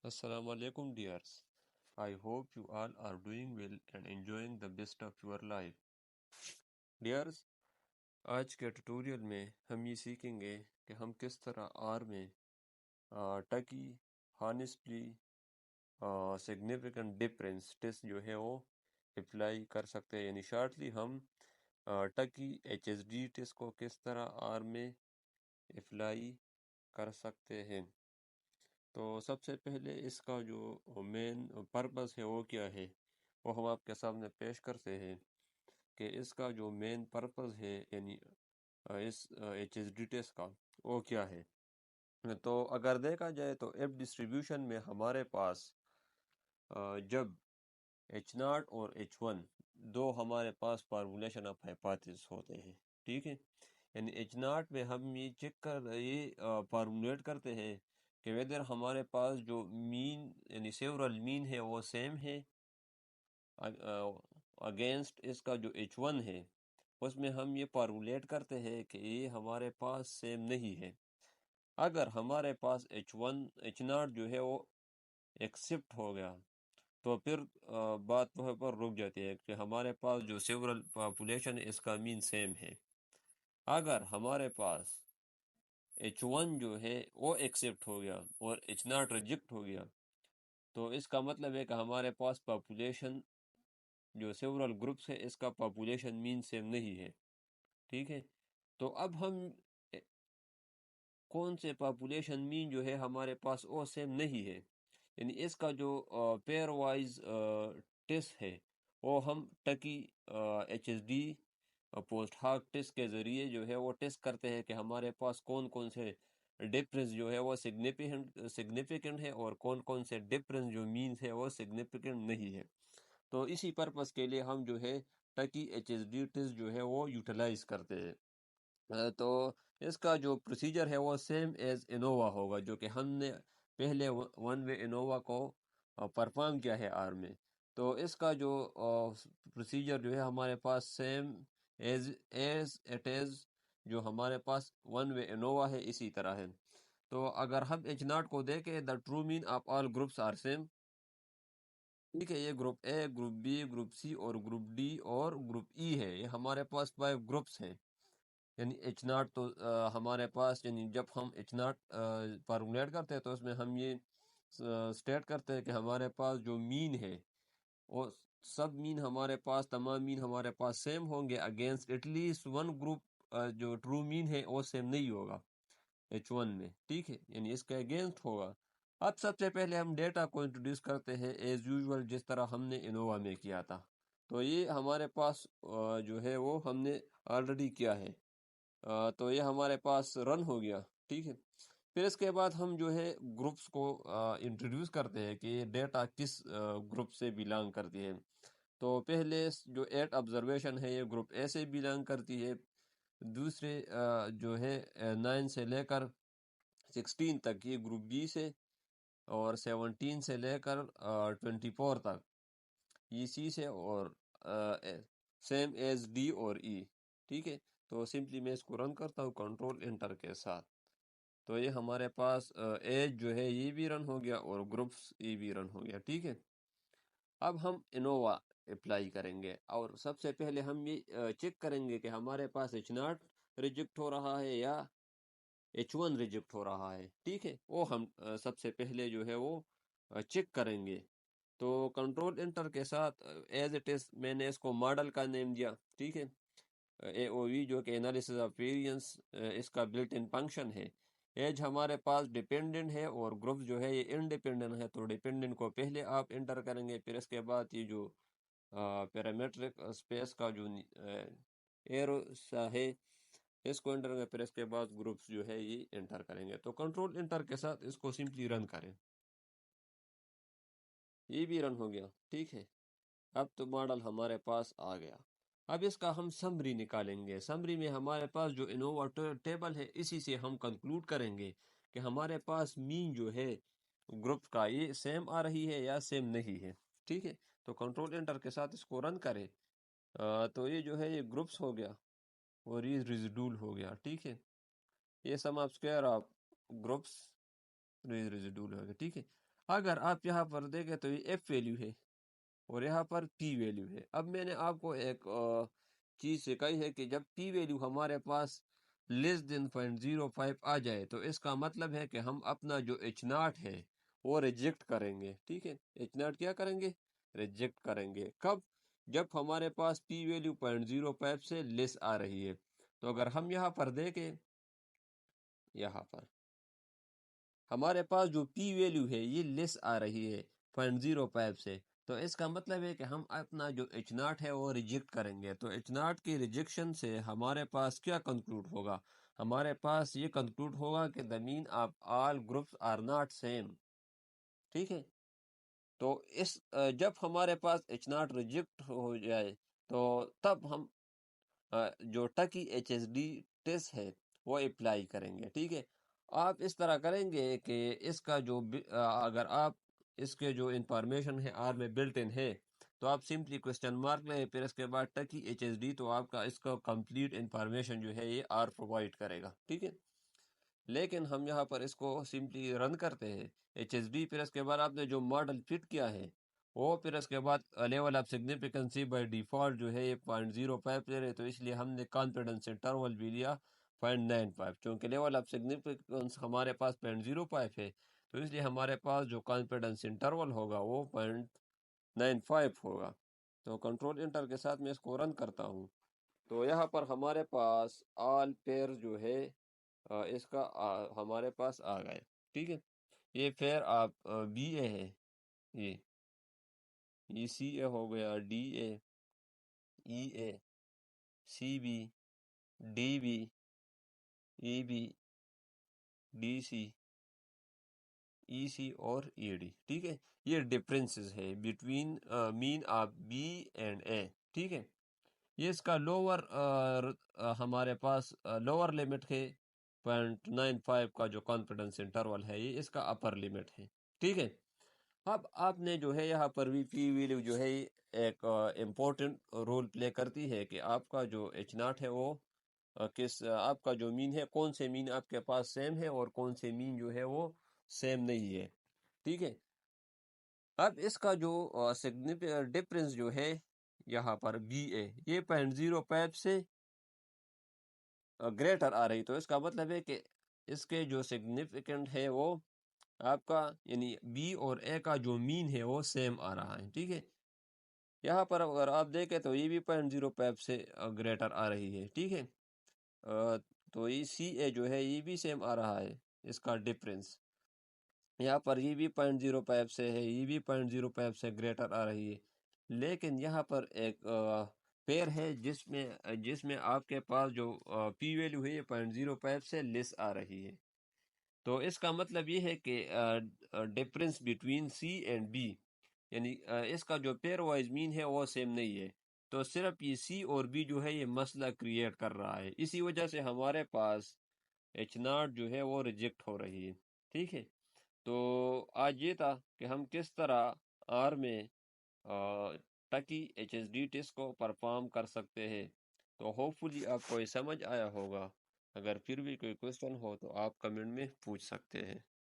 Assalamu alaikum dears. I hope you all are doing well and enjoying the best of your life. Dears, آج کے tutorial میں ہم یہ سیکھیں گے کہ ہم کس طرح آر میں ٹکی ہانسٹلی سگنیفیکنٹ ڈفرینس ٹیسٹ جو ہے وہ اپلائی کر سکتے ہیں، یعنی شارٹلی ہم Tukey H S D test کو کس طرح آر میں اپلائی کر سکتے ہیں۔ تو سب سے پہلے اس کا جو مین پرپس ہے وہ کیا ہے، وہ ہم آپ کے سامنے پیش کرتے ہیں کہ اس کا جو مین پرپس ہے، یعنی اس ایچ ایس ڈی ٹیسٹ کا وہ کیا ہے۔ تو اگر دیکھا جائے تو ایف ڈسٹریبیوشن میں ہمارے پاس جب ایچ ناٹ اور ایچ ون دو ہمارے پاس فارمولیشن آف ہائپوتھیسس ہوتے ہیں، ٹھیک ہے، یعنی ایچ ناٹ میں ہم یہ فارمولیٹ کرتے ہیں کہ ویدر ہمارے پاس جو مین یعنی سیورل مین ہے وہ سیم ہے اگینسٹ اس کا جو ایچ ون ہے، اس میں ہم یہ فارمولیٹ کرتے ہیں کہ یہ ہمارے پاس سیم نہیں ہے۔ اگر ہمارے پاس ایچ ون ایچ ناٹ جو ہے وہ ایکسپٹ ہو گیا تو پھر بات وہاں پر رک جاتی ہے کہ ہمارے پاس جو سیورل پاپولیشن ہے اس کا مین سیم ہے۔ اگر ہمارے پاس ایچ ون جو ہے وہ ایکسپٹ ہو گیا اور ایچ ناٹ ریجیکٹ ہو گیا تو اس کا مطلب ہے کہ ہمارے پاس پاپولیشن جو سیورل گروپس ہے اس کا پاپولیشن مین سیم نہیں ہے، ٹھیک ہے۔ تو اب ہم کون سے پاپولیشن مین جو ہے ہمارے پاس وہ سیم نہیں ہے، یعنی اس کا جو پیئر وائز ٹیسٹ ہے وہ ہم Tukey H S D post hoc test کے ذریعے جو ہے وہ ٹیسٹ کرتے ہیں کہ ہمارے پاس کون کون سے ڈفرینس جو ہے وہ سگنیفیکنٹ ہے اور کون کون سے ڈفرینس جو مینز ہے وہ سگنیفیکنٹ نہیں ہے۔ تو اسی پرپس کے لیے ہم جو ہے ٹکی ایچ ایس ڈی ٹیسٹ جو ہے وہ یوٹیلائز کرتے ہیں۔ تو اس کا جو پروسیجر ہے وہ سیم ایز انووا ہوگا، جو کہ ہم نے پہلے ون وے انووا کو پرفارم کیا ہے آر میں۔ تو اس کا جو پروسیجر جو ہے ہمارے پاس سیم ایز اٹ از جو ہمارے پاس ون وے انووا ہے اسی طرح ہے۔ تو اگر ہم ایچ ناٹ کو دیکھیں the true mean of all groups are same, ٹھیک ہے، یہ group A, group B, group C اور گروپ ڈی اور گروپ ای ہے، یہ ہمارے پاس 5 گروپس ہیں۔ یعنی ایچ ناٹ تو ہمارے پاس، یعنی جب ہم ایچ ناٹ فارمولیٹ کرتے ہیں تو اس میں ہم یہ سٹیٹ کرتے ہیں کہ ہمارے پاس جو مین ہے وہ سب مین ہمارے پاس، تمام مین ہمارے پاس سیم ہوں گے against at least one group جو ٹرو مین ہے وہ سیم نہیں ہوگا ایچ ون میں، ٹھیک ہے، یعنی اس کے اگینسٹ ہوگا۔ اب سب سے پہلے ہم ڈیٹا کو انٹروڈیوس کرتے ہیں ایز یوزول جس طرح ہم نے انووا میں کیا تھا۔ تو یہ ہمارے پاس جو ہے وہ ہم نے آلریڈی کیا ہے، تو یہ ہمارے پاس رن ہو گیا، ٹھیک ہے۔ پھر اس کے بعد ہم جو ہے گروپس کو انٹروڈیوس کرتے ہیں کہ یہ ڈیٹا کس گروپ سے بلانگ کرتی ہے۔ تو پہلے جو 8 آبزرویشن ہے یہ گروپ اے سے بلانگ کرتی ہے، دوسرے جو ہے 9 سے لے کر 16 تک یہ گروپ بی سے، اور 17 سے لے کر 24 تک یہ سی سے، اور سیم ایز ڈی اور ای، ٹھیک ہے۔ تو سمپلی میں اس کو رن کرتا ہوں کنٹرول انٹر کے ساتھ، تو یہ ہمارے پاس ایج جو ہے یہ بھی رن ہو گیا اور گروپس یہ بھی رن ہو گیا، ٹھیک ہے۔ اب ہم انووا اپلائی کریں گے اور سب سے پہلے ہم یہ چیک کریں گے کہ ہمارے پاس ایچ ناٹ ریجیکٹ ہو رہا ہے یا ایچ ون ریجیکٹ ہو رہا ہے، ٹھیک ہے، وہ ہم سب سے پہلے جو ہے وہ چیک کریں گے۔ تو کنٹرول انٹر کے ساتھ ایز اٹ از میں نے اس کو ماڈل کا نیم دیا، ٹھیک ہے، اے او وی جو کہ انالیسس آف ویریئنس اس کا بلٹ ان فنکشن ہے۔ ایج ہمارے پاس ڈیپینڈنٹ ہے اور گروپ جو ہے یہ انڈیپینڈنٹ ہے، تو ڈیپینڈنٹ کو پہلے آپ انٹر کریں گے، پھر اس کے بعد یہ جو پیرامیٹرک اسپیس کا جو ایرو سا ہے اس کو انٹر کریں، پھر اس کے بعد گروپس جو ہے یہ انٹر کریں گے۔ تو کنٹرول انٹر کے ساتھ اس کو سمپلی رن کریں، یہ بھی رن ہو گیا، ٹھیک ہے۔ اب تو ماڈل ہمارے پاس آ گیا۔ اب اس کا ہم سمری نکالیں گے۔ سمری میں ہمارے پاس جو انووا ٹیبل ہے اسی سے ہم کنکلوڈ کریں گے کہ ہمارے پاس مین جو ہے گروپ کا یہ سیم آ رہی ہے یا سیم نہیں ہے، ٹھیک ہے۔ تو کنٹرول انٹر کے ساتھ اس کو رن کریں، تو یہ جو ہے یہ گروپس ہو گیا اور یہ ریزیڈول ہو گیا، ٹھیک ہے۔ یہ sum of square of groups residual ہو گیا، ٹھیک ہے۔ اگر آپ یہاں پر دیکھیں تو یہ ایف ویلیو ہے اور یہاں پر پی ویلیو ہے. اب میں نے آپ کو ایک چیز سکھائی ہے کہ جب پی ویلیو ہمارے پاس لیس دین 0.05 آ جائے تو اس کا مطلب ہے کہ ہم اپنا جو ایچ ناٹ ہے وہ ریجیکٹ کریں گے. ٹھیک ہے، ایچ ناٹ کیا کریں گے؟ ریجیکٹ کریں گے. کب؟ جب ہمارے پاس پی ویلیو 0.05 سے لیس آ رہی ہے. تو اگر ہم یہاں پر دیکھیں، یہاں پر ہمارے پاس جو پی ویلیو ہے یہ لیس آ رہی ہے 0.05 سے، تو اس کا مطلب ہے کہ ہم اپنا جو ایچ ناٹ ہے وہ ریجیکٹ کریں گے. تو ایچ ناٹ کی ریجیکشن سے ہمارے پاس کیا کنکلوڈ ہوگا؟ ہمارے پاس یہ کنکلوڈ ہوگا کہ the mean of all groups are not same. ٹھیک ہے، تو اس جب ہمارے پاس ایچ ناٹ ریجیکٹ ہو جائے تو تب ہم جو ٹکی ایچ ایس ڈی ٹیسٹ ہے وہ اپلائی کریں گے. ٹھیک ہے، آپ اس طرح کریں گے کہ اس کا جو اگر آپ اس کے جو انفارمیشن ہے آر میں بلٹ ان ہے تو آپ سمپلی کوسچن مارک لیں، پھر اس کے بعد ٹکی ایچ ایس ڈی، تو آپ کا اس کا کمپلیٹ انفارمیشن جو ہے یہ آر پرووائڈ کرے گا. ٹھیک ہے، لیکن ہم یہاں پر اس کو سمپلی رن کرتے ہیں ایچ ایس ڈی، پھر اس کے بعد آپ نے جو ماڈل فٹ کیا ہے وہ، پھر اس کے بعد لیول آف سگنیفیکنسی بائی ڈیفالٹ جو ہے یہ 0.05 لے رہے، تو اس لیے ہم نے کانفیڈنس انٹرول بھی لیا 0.95. چونکہ لیول آف سگنیفیکنس ہمارے پاس 0.05 ہے تو اس لیے ہمارے پاس جو کانفیڈنس انٹرول ہوگا وہ 0.95 ہوگا. تو کنٹرول انٹر کے ساتھ میں اس کو رن کرتا ہوں تو یہاں پر ہمارے پاس آل پیر جو ہے اس کا ہمارے پاس آ گئے. ٹھیک ہے، یہ پھر آپ بی اے ہے، یہ سی اے ہو گیا، D A, E A, C B, D B, E B, D C, E C اور ای ڈی. ٹھیک ہے، یہ ڈفرینسز ہے between mean of B and A. ٹھیک ہے، یہ اس کا لوور ہمارے پاس لوور لمٹ ہے 0.95 کا جو کانفیڈنس انٹرول ہے، یہ اس کا اپر لمٹ ہے. ٹھیک ہے، اب آپ نے جو ہے یہاں پر بھی پی ویلیو جو ہے ایک امپورٹنٹ رول پلے کرتی ہے کہ آپ کا جو ایچ ناٹ ہے وہ کس آپ کا جو مین ہے، کون سے مین آپ کے پاس سیم ہے اور کون سے مین جو ہے وہ سیم نہیں ہے. ٹھیک ہے، اب اس کا جو ڈفرنس جو ہے یہاں پر بی اے یہ 0.05 سے گریٹر آ رہی، تو اس کا مطلب ہے کہ اس کے جو سگنیفیکنٹ ہے وہ آپ کا یعنی بی اور اے کا جو مین ہے وہ سیم آ رہا ہے. ٹھیک ہے، یہاں پر اگر آپ دیکھیں تو یہ بھی 0.05 سے گریٹر آ رہی ہے. ٹھیک ہے، تو یہ سی اے جو ہے یہ بھی سیم آ رہا ہے. اس کا ڈفرنس یہاں پر یہ بھی 0.05 سے ہے، یہ بھی 0.05 سے گریٹر آ رہی ہے. لیکن یہاں پر ایک پیر ہے جس میں آپ کے پاس جو پی ویلیو ہے یہ 0.05 سے لیس آ رہی ہے. تو اس کا مطلب یہ ہے کہ difference between C and B یعنی اس کا جو پیر وائز مین ہے وہ سیم نہیں ہے. تو صرف یہ سی اور بی جو ہے یہ مسئلہ کریٹ کر رہا ہے، اسی وجہ سے ہمارے پاس ایچ ناٹ جو ہے وہ ریجیکٹ ہو رہی ہے. ٹھیک ہے، تو آج یہ تھا کہ ہم کس طرح آر میں ٹکی ایچ ایس ڈی ٹیسٹ کو پرفارم کر سکتے ہیں. تو ہوپ فلی آپ کو یہ سمجھ آیا ہوگا. اگر پھر بھی کوئی کوشچن ہو تو آپ کمنٹ میں پوچھ سکتے ہیں.